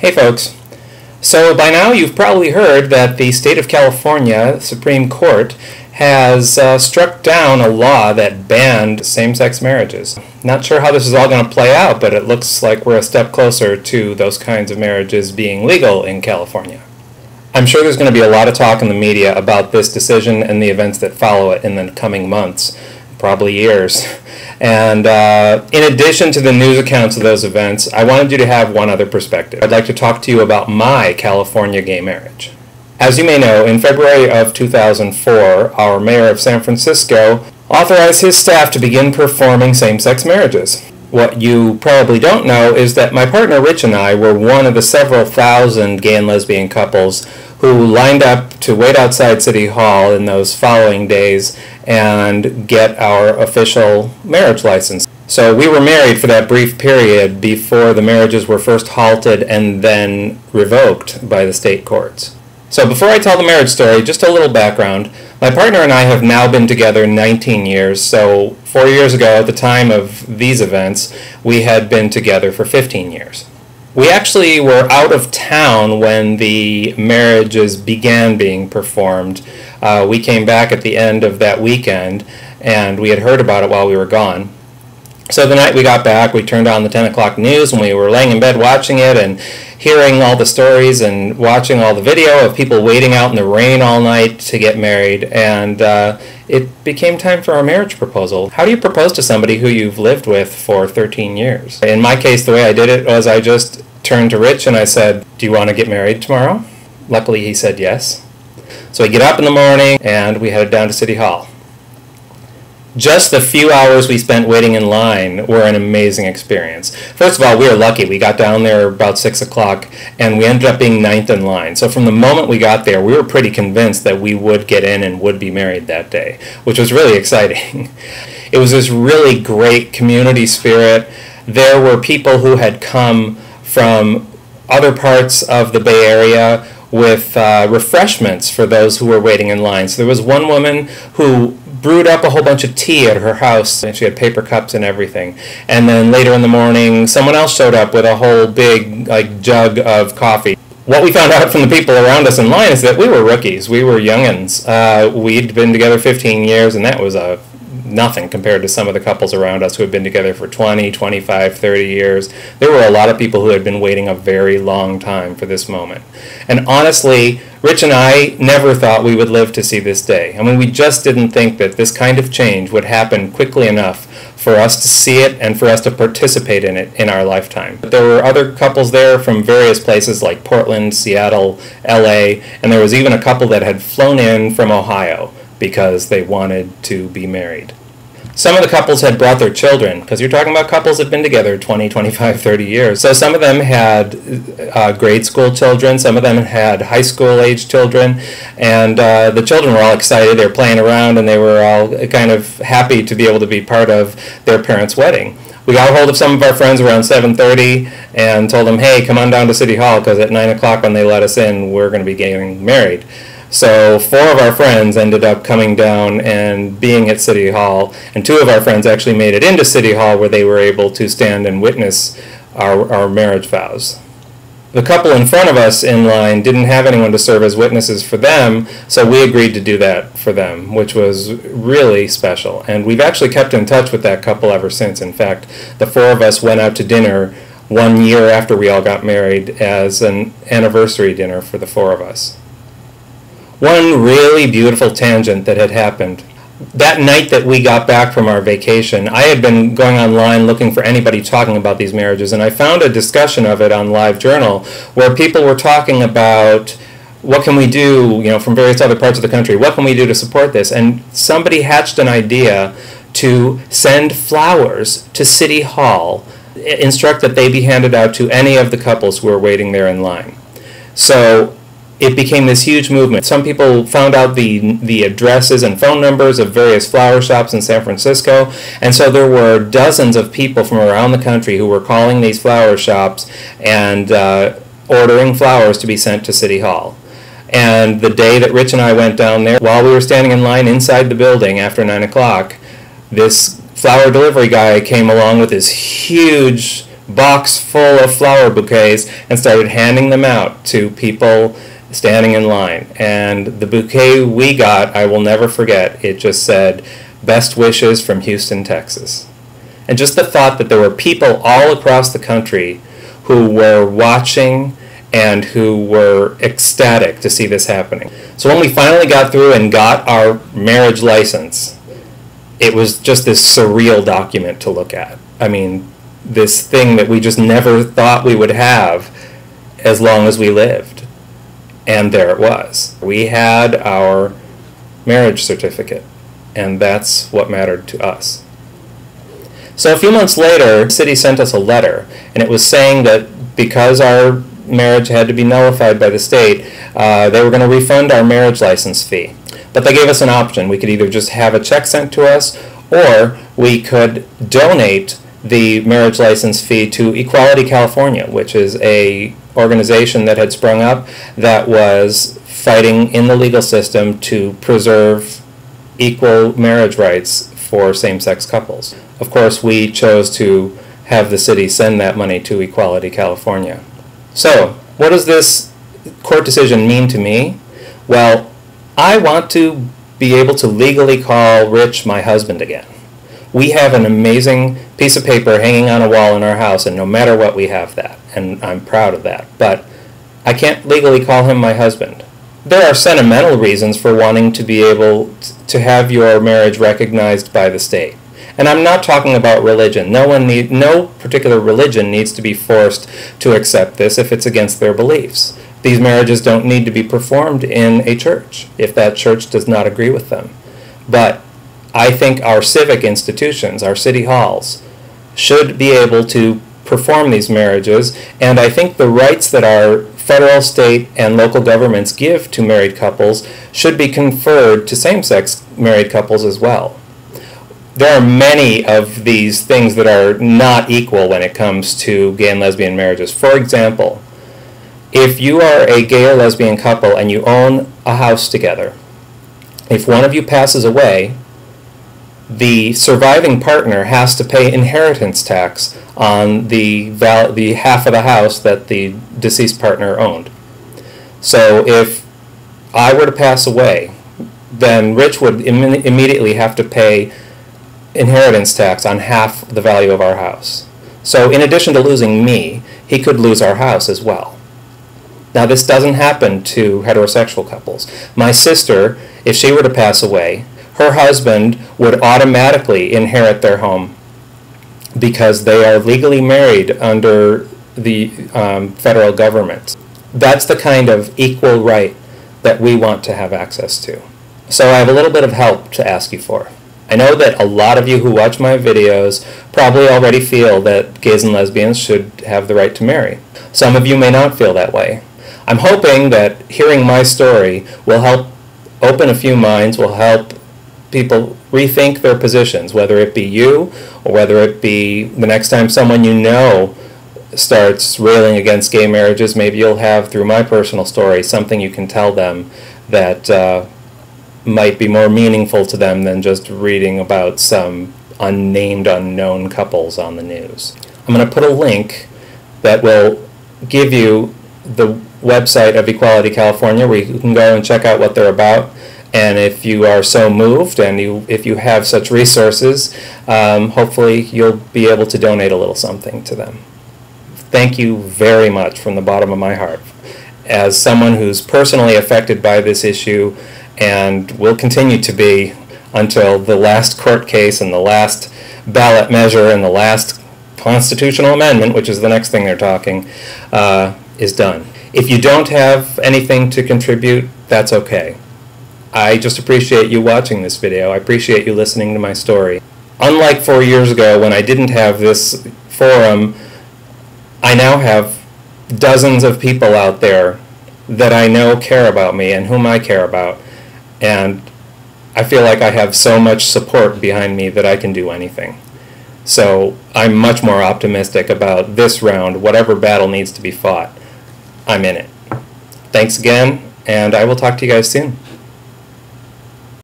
Hey folks, so by now you've probably heard that the state of California Supreme Court has struck down a law that banned same-sex marriages. Not sure how this is all going to play out, but it looks like we're a step closer to those kinds of marriages being legal in California. I'm sure there's going to be a lot of talk in the media about this decision and the events that follow it in the coming months, probably years. And in addition to the news accounts of those events, I wanted you to have one other perspective. I'd like to talk to you about my California gay marriage. As you may know, in February of 2004, our mayor of San Francisco authorized his staff to begin performing same-sex marriages. What you probably don't know is that my partner Rich and I were one of the several thousand gay and lesbian couples who lined up to wait outside City Hall in those following days and get our official marriage license. So we were married for that brief period before the marriages were first halted and then revoked by the state courts. So before I tell the marriage story, just a little background. My partner and I have now been together 19 years, so 4 years ago at the time of these events, we had been together for 15 years. We actually were out of town when the marriages began being performed. We came back at the end of that weekend, and we had heard about it while we were gone. So the night we got back, we turned on the 10 o'clock news, and we were laying in bed watching it and hearing all the stories and watching all the video of people waiting out in the rain all night to get married, and it became time for our marriage proposal. How do you propose to somebody who you've lived with for 13 years? In my case, the way I did it was I just turned to Rich and I said, "Do you want to get married tomorrow?" Luckily, he said yes. So we get up in the morning and we headed down to City Hall. Just the few hours we spent waiting in line were an amazing experience. First of all, we were lucky. We got down there about 6 o'clock, and we ended up being ninth in line. So from the moment we got there, we were pretty convinced that we would get in and would be married that day, which was really exciting. It was this really great community spirit. There were people who had come from other parts of the Bay Area with refreshments for those who were waiting in line. So there was one woman who brewed up a whole bunch of tea at her house, and she had paper cups and everything. And then later in the morning, someone else showed up with a whole big jug of coffee. What we found out from the people around us in line is that we were rookies. We were youngins. We'd been together 15 years, and that was nothing compared to some of the couples around us who had been together for 20, 25, 30 years. There were a lot of people who had been waiting a very long time for this moment. And honestly, Rich and I never thought we would live to see this day. I mean, we just didn't think that this kind of change would happen quickly enough for us to see it and for us to participate in it in our lifetime. But there were other couples there from various places like Portland, Seattle, LA, and there was even a couple that had flown in from Ohio because they wanted to be married. Some of the couples had brought their children, because you're talking about couples that have been together 20, 25, 30 years. So some of them had grade school children, some of them had high school age children, and the children were all excited. They were playing around, and they were all kind of happy to be able to be part of their parents' wedding. We got a hold of some of our friends around 7:30 and told them, hey, come on down to City Hall, because at 9 o'clock when they let us in, we're going to be getting married. So 4 of our friends ended up coming down and being at City Hall, and 2 of our friends actually made it into City Hall where they were able to stand and witness our marriage vows. The couple in front of us in line didn't have anyone to serve as witnesses for them, so we agreed to do that for them, which was really special. And we've actually kept in touch with that couple ever since. In fact, the 4 of us went out to dinner 1 year after we all got married as an anniversary dinner for the 4 of us. One really beautiful tangent that had happened. That night that we got back from our vacation, I had been going online looking for anybody talking about these marriages, and I found a discussion of it on LiveJournal where people were talking about what can we do, from various other parts of the country, what can we do to support this? And somebody hatched an idea to send flowers to City Hall, instruct that they be handed out to any of the couples who were waiting there in line. So it became this huge movement. Some people found out the addresses and phone numbers of various flower shops in San Francisco, and so there were dozens of people from around the country who were calling these flower shops and ordering flowers to be sent to City Hall. And the day that Rich and I went down there, while we were standing in line inside the building after 9 o'clock, this flower delivery guy came along with this huge box full of flower bouquets and started handing them out to people standing in line. And the bouquet we got, I will never forget. It just said, "Best wishes from Houston, Texas." And just the thought that there were people all across the country who were watching and who were ecstatic to see this happening. So when we finally got through and got our marriage license, it was just this surreal document to look at. I mean, this thing that we just never thought we would have as long as we lived. And there it was. We had our marriage certificate, and that's what mattered to us. So a few months later, the city sent us a letter, and it was saying that because our marriage had to be nullified by the state, they were going to refund our marriage license fee. But they gave us an option. We could either just have a check sent to us, or we could donate the marriage license fee to Equality California, which is a organization that had sprung up that was fighting in the legal system to preserve equal marriage rights for same-sex couples. Of course, we chose to have the city send that money to Equality California. So, what does this court decision mean to me? Well, I want to be able to legally call Rich my husband again. We have an amazing piece of paper hanging on a wall in our house, and no matter what, we have that, and I'm proud of that. But I can't legally call him my husband. There are sentimental reasons for wanting to be able to have your marriage recognized by the state. And I'm not talking about religion. No particular religion needs to be forced to accept this if it's against their beliefs. These marriages don't need to be performed in a church if that church does not agree with them. But I think our civic institutions, our city halls, should be able to perform these marriages, and I think the rights that our federal, state, and local governments give to married couples should be conferred to same-sex married couples as well. There are many of these things that are not equal when it comes to gay and lesbian marriages. For example, if you are a gay or lesbian couple and you own a house together, if one of you passes away, the surviving partner has to pay inheritance tax on the half of the house that the deceased partner owned. So if I were to pass away, then Rich would immediately have to pay inheritance tax on half the value of our house. So in addition to losing me, he could lose our house as well. Now this doesn't happen to heterosexual couples. My sister, if she were to pass away, her husband would automatically inherit their home because they are legally married under the federal government. That's the kind of equal right that we want to have access to. So I have a little bit of help to ask you for. I know that a lot of you who watch my videos probably already feel that gays and lesbians should have the right to marry. Some of you may not feel that way. I'm hoping that hearing my story will help open a few minds, will help people rethink their positions, whether it be you or whether it be the next time someone you know starts railing against gay marriages. Maybe you'll have, through my personal story, something you can tell them that might be more meaningful to them than just reading about some unnamed, unknown couples on the news. I'm going to put a link that will give you the website of Equality California where you can go and check out what they're about. And if you are so moved and if you have such resources, hopefully you'll be able to donate a little something to them. Thank you very much from the bottom of my heart. As someone who's personally affected by this issue and will continue to be until the last court case and the last ballot measure and the last constitutional amendment, which is the next thing they're talking, is done. If you don't have anything to contribute, that's okay. I just appreciate you watching this video. I appreciate you listening to my story. Unlike 4 years ago when I didn't have this forum, I now have dozens of people out there that I know care about me and whom I care about. And I feel like I have so much support behind me that I can do anything. So I'm much more optimistic about this round. Whatever battle needs to be fought, I'm in it. Thanks again, and I will talk to you guys soon.